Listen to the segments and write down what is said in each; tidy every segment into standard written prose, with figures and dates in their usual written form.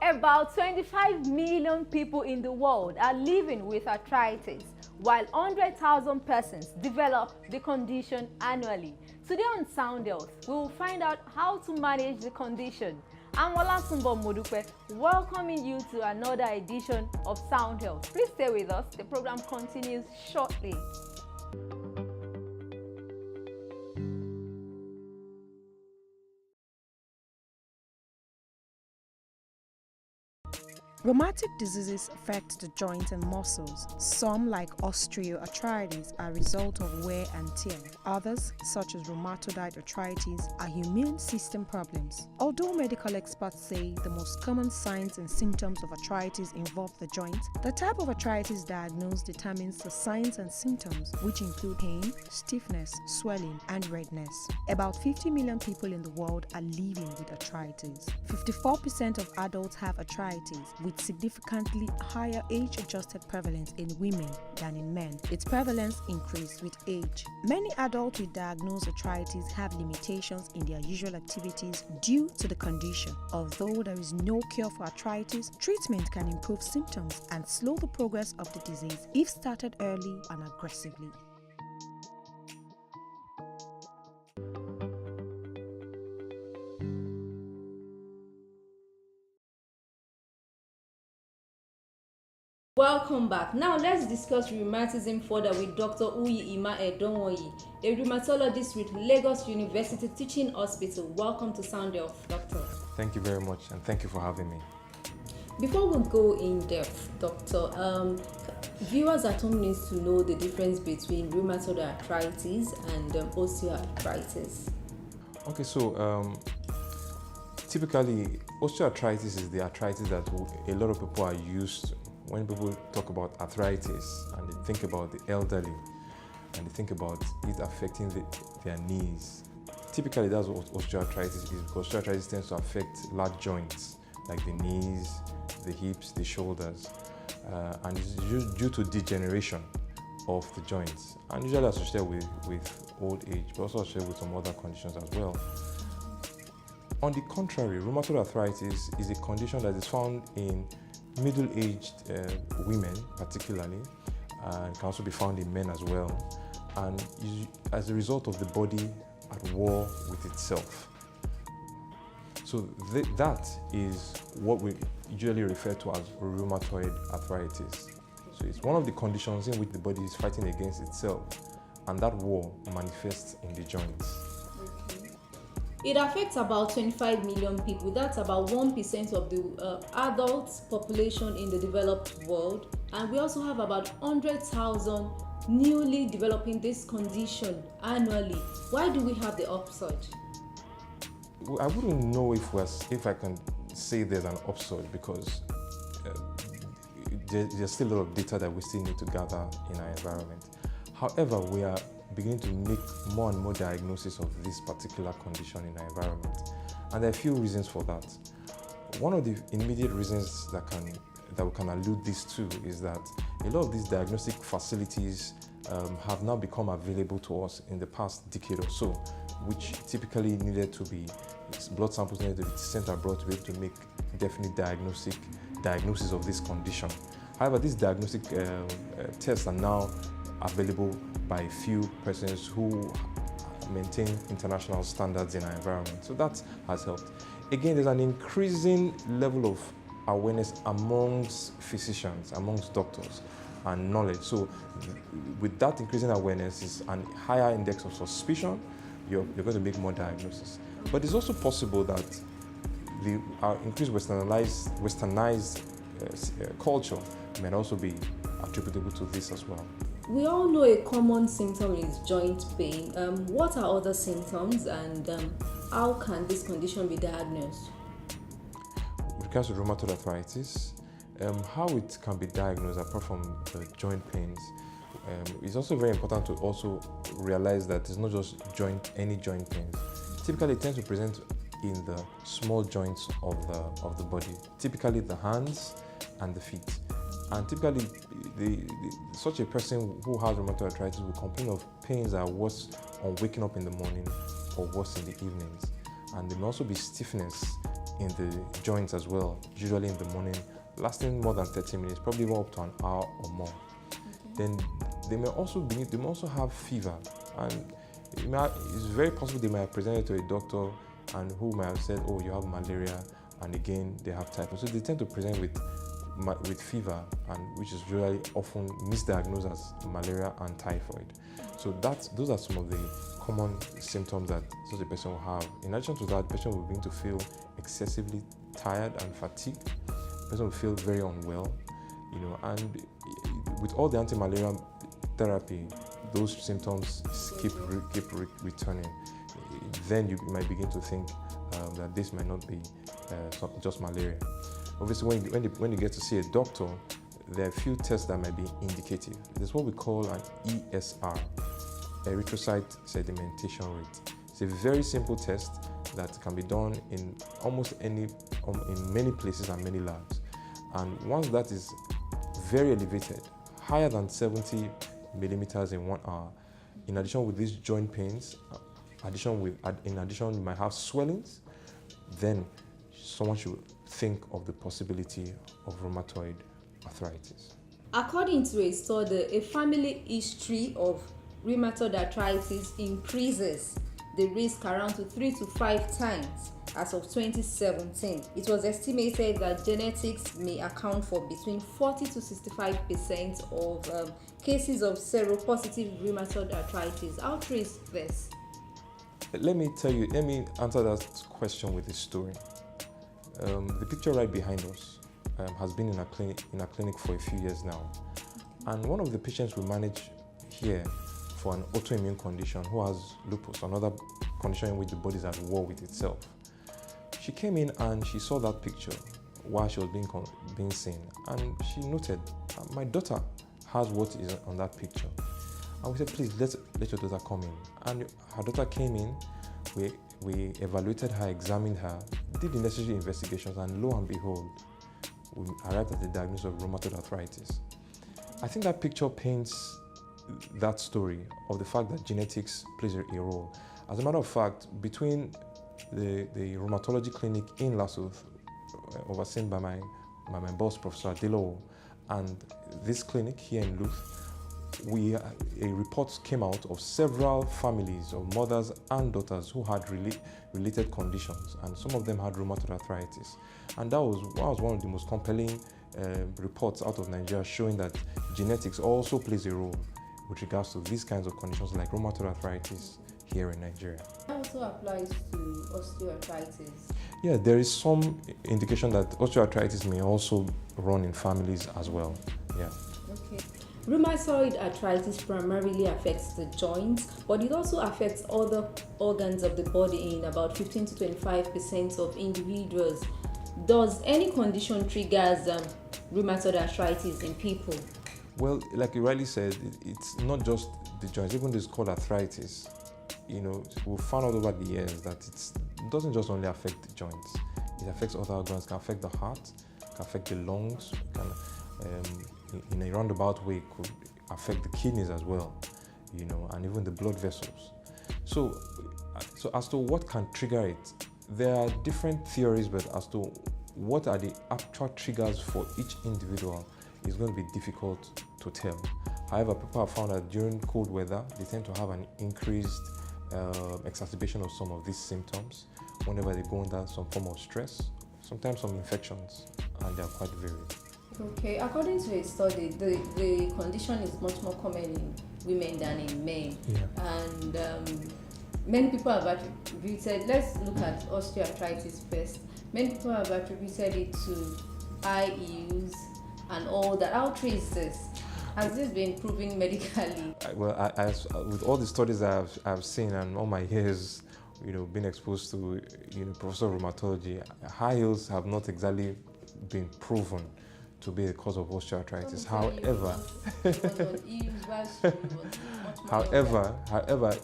About 25 million people in the world are living with arthritis, while 100,000 persons develop the condition annually. Today on Sound Health, we will find out how to manage the condition. I'm Olasumbo Modupe, welcoming you to another edition of Sound Health. Please stay with us. The program continues shortly. Rheumatic diseases affect the joints and muscles. Some, like osteoarthritis, are a result of wear and tear. Others, such as rheumatoid arthritis, are immune system problems. Although medical experts say the most common signs and symptoms of arthritis involve the joints, the type of arthritis diagnosed determines the signs and symptoms, which include pain, stiffness, swelling, and redness. About 50 million people in the world are living with arthritis. 54% of adults have arthritis, with significantly higher age-adjusted prevalence in women than in men. Its prevalence increased with age. Many adults with diagnosed arthritis have limitations in their usual activities due to the condition. Although there is no cure for arthritis, treatment can improve symptoms and slow the progress of the disease if started early and aggressively. Welcome back. Now let's discuss rheumatism further with Dr. Uyi Ima Edonwoyi, a rheumatologist with Lagos University Teaching Hospital. Welcome to Sound Health, Doctor. Thank you very much, and thank you for having me. Before we go in depth, Doctor, viewers at home need to know the difference between rheumatoid arthritis and osteoarthritis. Okay, so typically osteoarthritis is the arthritis that a lot of people are used to. When people talk about arthritis and they think about the elderly and they think about it affecting their knees, typically that's what osteoarthritis is, because osteoarthritis tends to affect large joints like the knees, the hips, the shoulders, and it's due to degeneration of the joints, and usually associated with old age, but also associated with some other conditions as well. On the contrary, rheumatoid arthritis is a condition that is found in middle-aged women particularly, and can also be found in men as well, and as a result of the body at war with itself. So that is what we usually refer to as rheumatoid arthritis. So it's one of the conditions in which the body is fighting against itself, and that war manifests in the joints. It affects about 25 million people. That's about 1% of the adult population in the developed world. And we also have about 100,000 newly developing this condition annually. Why do we have the upsurge? I wouldn't know if I can say there's an upsurge, because there's still a lot of data that we still need to gather in our environment. However, we are beginning to make more and more diagnosis of this particular condition in our environment, and there are a few reasons for that. One of the immediate reasons that we can allude this to is that a lot of these diagnostic facilities have now become available to us in the past decade or so, which typically needed to be, blood samples needed to be sent abroad to be able to make definite diagnosis of this condition. However, these diagnostic tests are now available by a few persons who maintain international standards in our environment. So that has helped. Again, there's an increasing level of awareness amongst physicians, amongst doctors, and knowledge. So with that increasing awareness is a higher index of suspicion, you're going to make more diagnosis. But it's also possible that our increased westernized culture may also be attributable to this as well. We all know a common symptom is joint pain. What are other symptoms, and how can this condition be diagnosed? With regards to rheumatoid arthritis, how it can be diagnosed apart from the joint pains, it's also very important to also realize that it's not just any joint pains. Typically, it tends to present in the small joints of the body, typically the hands and the feet. And typically, such a person who has rheumatoid arthritis will complain of pains that are worse on waking up in the morning or worse in the evenings. And there may also be stiffness in the joints as well, usually in the morning, lasting more than 30 minutes, probably up to an hour or more. Then they may also have fever, and it's very possible they might have presented to a doctor and who might have said, oh, you have malaria, and again they have typhoid. So they tend to present with fever, and which is really often misdiagnosed as malaria and typhoid. So those are some of the common symptoms that such a person will have. In addition to that, the person will begin to feel excessively tired and fatigued. The person will feel very unwell, and with all the anti-malaria therapy, those symptoms keep returning. Then you might begin to think that this might not be just malaria. Obviously, when you get to see a doctor, there are a few tests that might be indicative. There's what we call an ESR, erythrocyte sedimentation rate. It's a very simple test that can be done in in many places and many labs. And once that is very elevated, higher than 70 millimeters in 1 hour, in addition with these joint pains, in addition you might have swellings, then someone should think of the possibility of rheumatoid arthritis. According to a study, a family history of rheumatoid arthritis increases the risk around to 3 to 5 times as of 2017. It was estimated that genetics may account for between 40 to 65% of cases of seropositive rheumatoid arthritis. How true is this? Let me answer that question with a story. The picture right behind us has been in a clinic for a few years now. And one of the patients we manage here for an autoimmune condition who has lupus, another condition in which the body is at war with itself. She came in and she saw that picture while she was being seen, and she noted, my daughter has what is on that picture. And we said, please let your daughter come in. And her daughter came in, we evaluated her, examined her, did the necessary investigations, and lo and behold, we arrived at the diagnosis of rheumatoid arthritis. I think that picture paints that story of the fact that genetics plays a role. As a matter of fact, between the rheumatology clinic in Lassoth, overseen by my boss, Professor Adelo, and this clinic here in Luth, a report came out of several families of mothers and daughters who had related conditions, and some of them had rheumatoid arthritis. And that was one of the most compelling reports out of Nigeria, showing that genetics also plays a role with regards to these kinds of conditions like rheumatoid arthritis here in Nigeria. That also applies to osteoarthritis. Yeah, there is some indication that osteoarthritis may also run in families as well. Yeah. Okay. Rheumatoid arthritis primarily affects the joints, but it also affects other organs of the body in about 15 to 25% of individuals. Does any condition triggers rheumatoid arthritis in people? Well, like you rightly said, it's not just the joints. Even though it's called arthritis, we've found out over the years that it doesn't just only affect the joints. It affects other organs. It can affect the heart, can affect the lungs, in a roundabout way, could affect the kidneys as well, and even the blood vessels. So as to what can trigger it, there are different theories, but as to what are the actual triggers for each individual is going to be difficult to tell. However, people have found that during cold weather, they tend to have an increased exacerbation of some of these symptoms whenever they go under some form of stress, sometimes some infections, and they are quite varied. Okay, according to a study, the condition is much more common in women than in men. Yeah. And many people have attributed, let's look at osteoarthritis first. Many people have attributed it to high heels and all that. How true is this? Has this been proven medically? Well, with all the studies I've seen and all my years, being exposed to, professor of rheumatology, high heels have not exactly been proven to be the cause of osteoarthritis. However,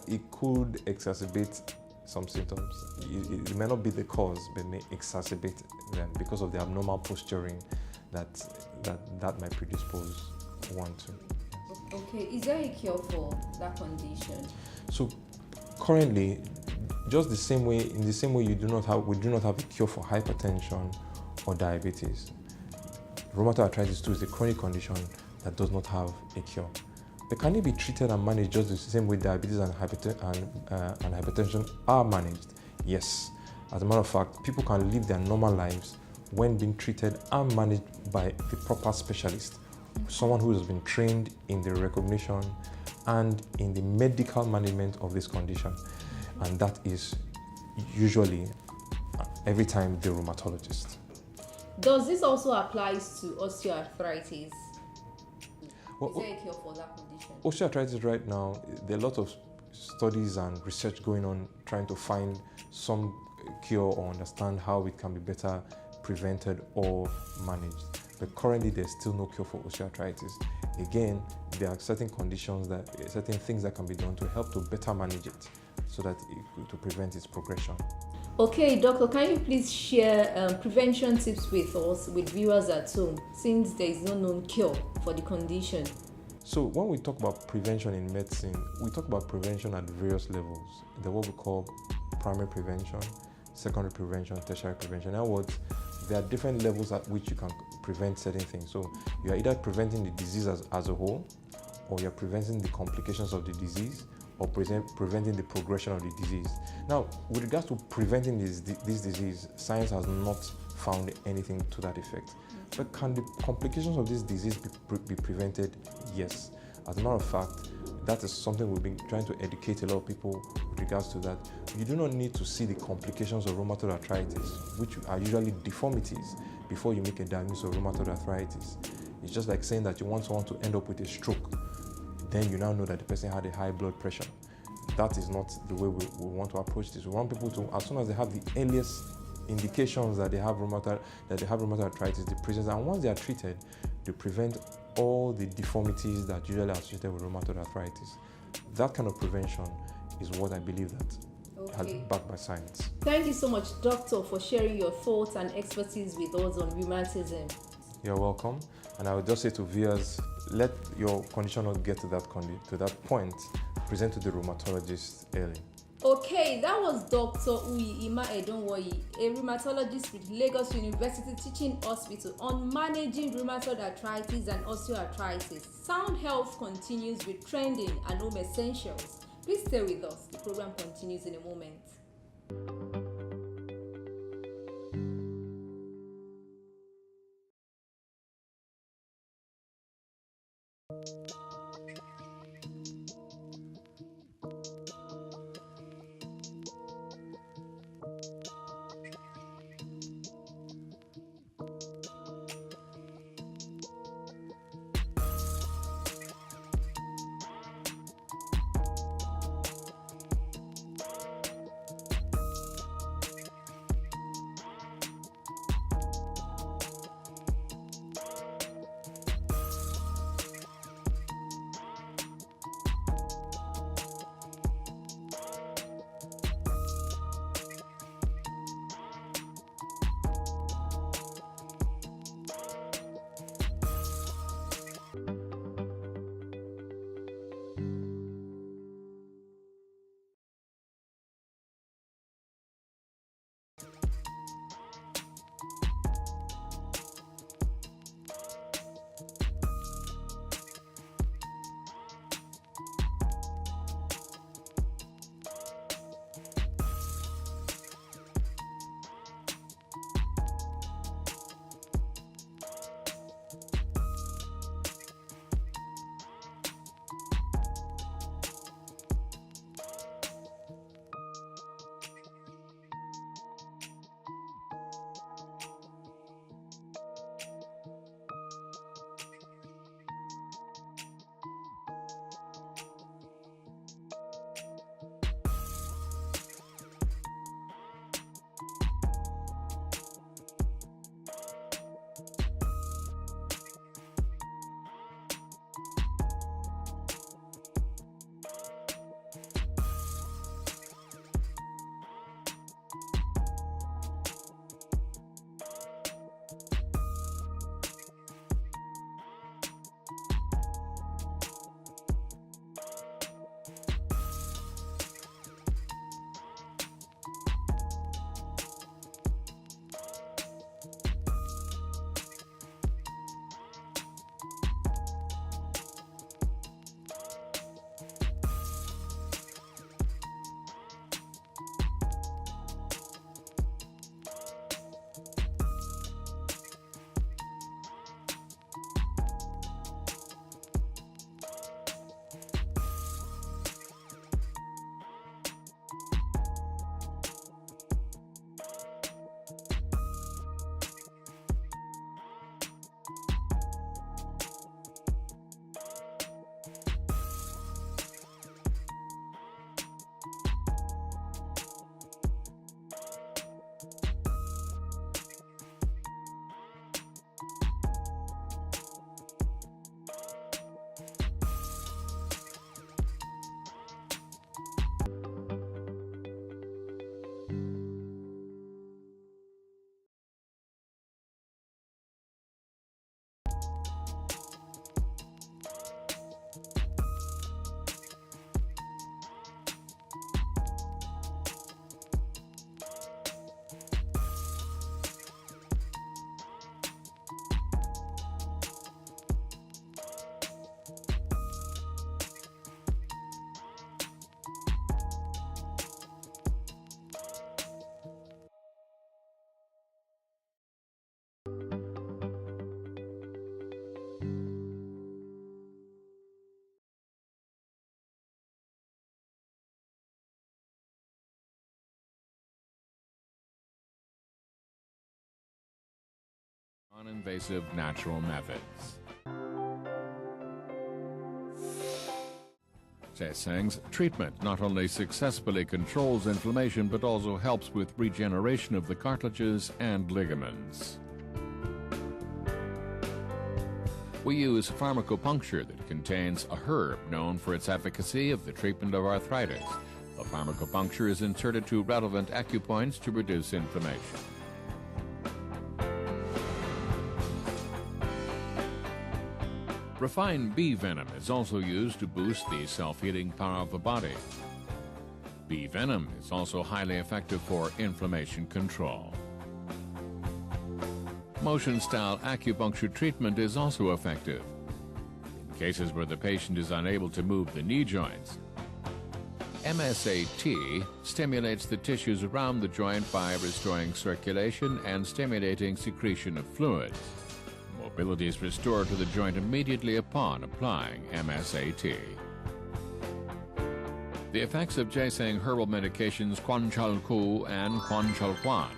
it could exacerbate some symptoms. It may not be the cause, but may exacerbate them because of the abnormal posturing that might predispose one to. Okay, is there a cure for that condition? So currently, Just the same way, in the same way we do not have a cure for hypertension or diabetes. Rheumatoid arthritis too is a chronic condition that does not have a cure. But can it be treated and managed just the same way diabetes and hypertension are managed? Yes. As a matter of fact, people can live their normal lives when being treated and managed by the proper specialist, someone who has been trained in the recognition and in the medical management of this condition. And that is usually every time the rheumatologist. Does this also apply to osteoarthritis? Well, is there a cure for that condition? Osteoarthritis right now, there are a lot of studies and research going on trying to find some cure or understand how it can be better prevented or managed. But currently there's still no cure for osteoarthritis. Again, there are certain things that can be done to help to better manage it so that to prevent its progression. Okay, doctor, can you please share prevention tips with us, with viewers at home, since there is no known cure for the condition? So when we talk about prevention in medicine, we talk about prevention at various levels. There's what we call primary prevention, secondary prevention, tertiary prevention. In other words, there are different levels at which you can prevent certain things. So you are either preventing the disease as a whole, or you're preventing the complications of the disease, or preventing the progression of the disease. Now, with regards to preventing this disease, science has not found anything to that effect. But can the complications of this disease be prevented? Yes. As a matter of fact, that is something we've been trying to educate a lot of people with regards to that. You do not need to see the complications of rheumatoid arthritis, which are usually deformities, before you make a diagnosis of rheumatoid arthritis. It's just like saying that you want someone to end up with a stroke. Then you now know that the person had a high blood pressure. That is not the way we want to approach this. We want people to, as soon as they have the earliest indications that they have rheumatoid arthritis, they present, and once they are treated, they prevent all the deformities that usually are associated with rheumatoid arthritis. That kind of prevention is what I believe that has been backed by science. Thank you so much, doctor, for sharing your thoughts and expertise with us on rheumatism. You're welcome. And I would just say to viewers, let your condition not get to that point. Present to the rheumatologist early. Okay, that was Dr. Uyi-Ima Edonwoyi, a rheumatologist with Lagos University Teaching Hospital on managing rheumatoid arthritis and osteoarthritis. Sound Health continues with trending and home essentials. Please stay with us. The program continues in a moment. Non-invasive natural methods. Jaisang's treatment not only successfully controls inflammation but also helps with regeneration of the cartilages and ligaments. We use pharmacopuncture that contains a herb known for its efficacy of the treatment of arthritis. The pharmacopuncture is inserted to relevant acupoints to reduce inflammation. Refined bee venom is also used to boost the self-healing power of the body. Bee venom is also highly effective for inflammation control. Motion-style acupuncture treatment is also effective. In cases where the patient is unable to move the knee joints, MSAT stimulates the tissues around the joint by restoring circulation and stimulating secretion of fluids. Mobility is restored to the joint immediately upon applying MSAT. The effects of Jaisang herbal medications Kwanchalku and Kwanchalkwan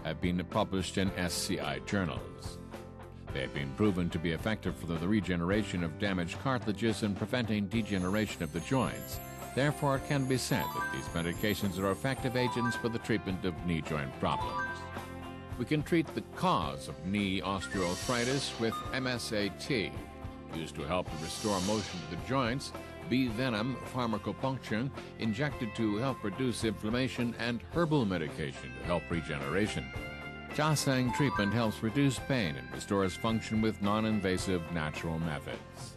have been published in SCI journals. They have been proven to be effective for the regeneration of damaged cartilages and preventing degeneration of the joints. Therefore, it can be said that these medications are effective agents for the treatment of knee joint problems. We can treat the cause of knee osteoarthritis with MSAT, used to help restore motion to the joints, bee venom, pharmacopuncture, injected to help reduce inflammation, and herbal medication to help regeneration. Jaisang treatment helps reduce pain and restores function with non-invasive natural methods.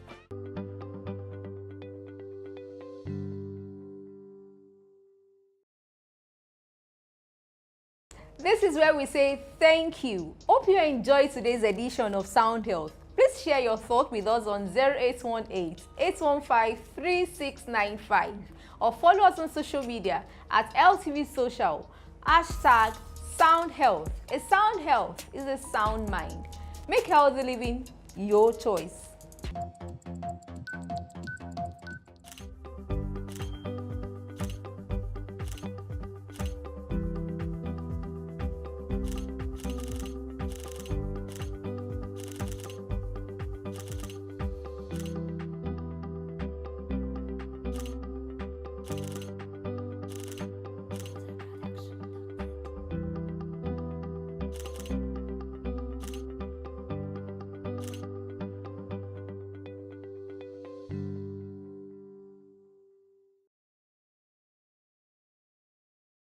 This is where we say thank you. Hope you enjoyed today's edition of Sound Health. Please share your thought with us on 0818-815-3695 or follow us on social media at LTV Social, #Sound Health. A sound health is a sound mind. Make healthy living your choice.